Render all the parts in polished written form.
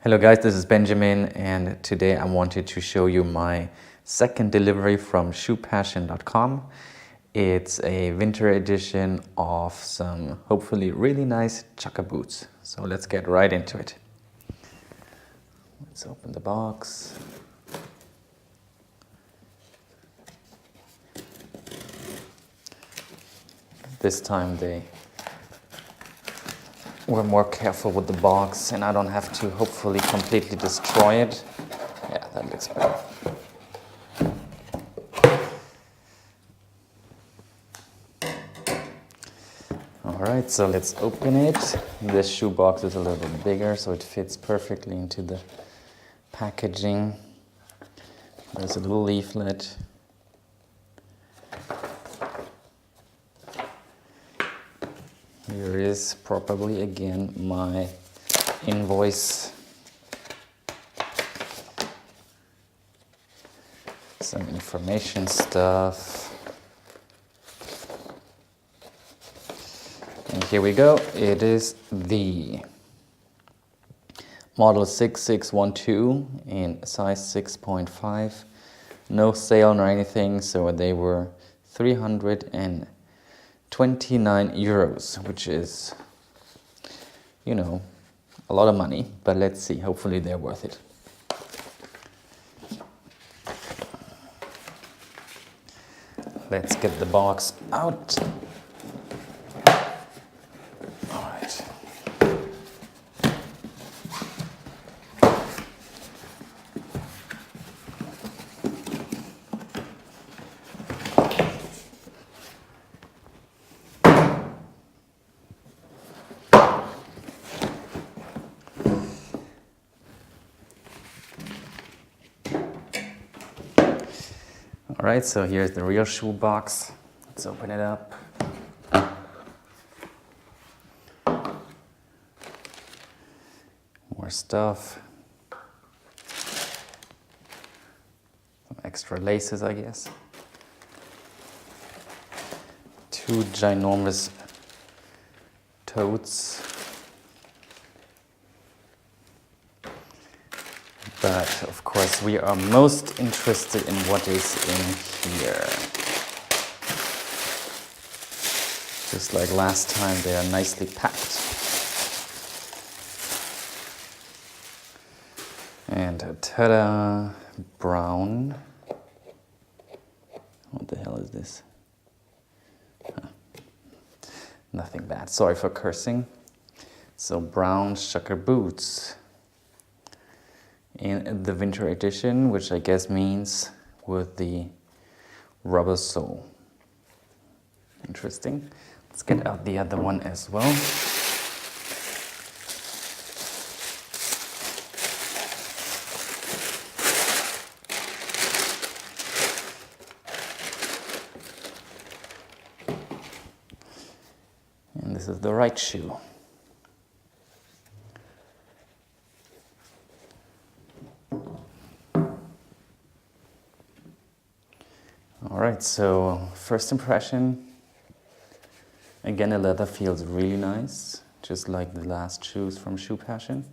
Hello guys, this is Benjamin, and today I wanted to show you my second delivery from Shoepassion.com. It's a winter edition of some hopefully really nice chukka boots. So let's get right into it. Let's open the box. This time they were more careful with the box and I don't have to hopefully completely destroy it. Yeah, that looks better. Alright, so let's open it. This shoe box is a little bit bigger, so it fits perfectly into the packaging. There's a little leaflet. Here is probably again my invoice. Some information stuff. And here we go. It is the model 6612 in size 6.5. No sale or anything, so they were 329 euros, which is, you know, a lot of money, but let's see, hopefully they're worth it. Let's get the box out. All right. All right, so here's the real shoe box. Let's open it up. More stuff. Some extra laces, I guess. Two ginormous totes. But of course we are most interested in what is in here. Just like last time, they are nicely packed. And ta-da, brown. What the hell is this? Huh. Nothing bad, sorry for cursing. So brown chukka boots in the winter edition, which I guess means with the rubber sole. Interesting. Let's get out the other one as well. And this is the right shoe. Alright, so first impression, again the leather feels really nice, just like the last shoes from Shoepassion.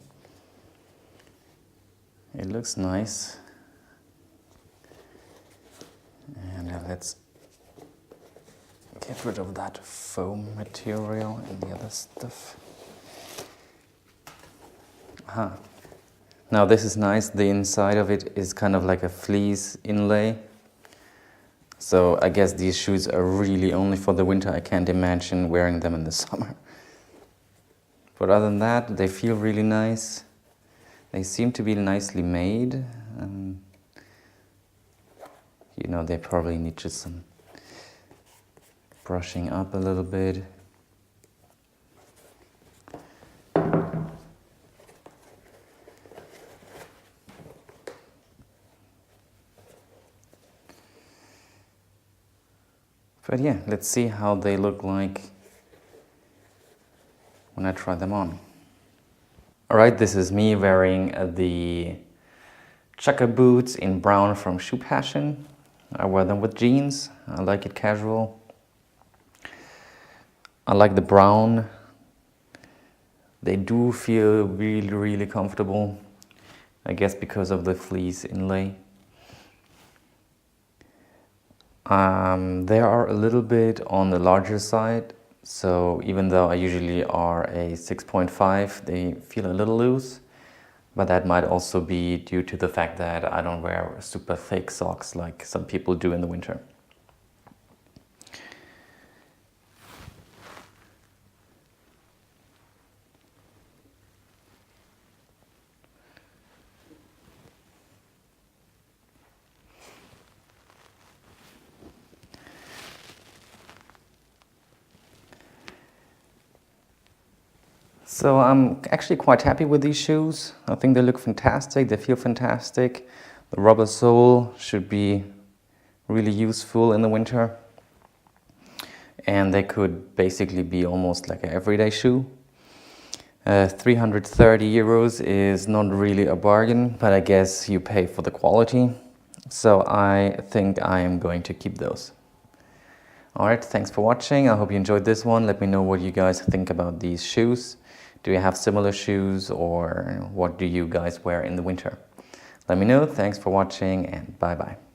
It looks nice. And let's get rid of that foam material and the other stuff. Aha. Now this is nice, the inside of it is kind of like a fleece inlay. So I guess these shoes are really only for the winter. I can't imagine wearing them in the summer. But other than that, they feel really nice. They seem to be nicely made. You know, they probably need just some brushing up a little bit. But yeah, let's see how they look like when I try them on. Alright, this is me wearing the chukka boots in brown from Shoepassion. I wear them with jeans. I like it casual. I like the brown. They do feel really, really comfortable. I guess because of the fleece inlay. They are a little bit on the larger side, so even though I usually are a 6.5, they feel a little loose, but that might also be due to the fact that I don't wear super thick socks like some people do in the winter. So I'm actually quite happy with these shoes. I think they look fantastic, they feel fantastic. The rubber sole should be really useful in the winter. And they could basically be almost like an everyday shoe. 330 euros is not really a bargain, but I guess you pay for the quality. So I think I am going to keep those. Alright, thanks for watching. I hope you enjoyed this one. Let me know what you guys think about these shoes. Do you have similar shoes, or what do you guys wear in the winter? Let me know. Thanks for watching, and bye bye.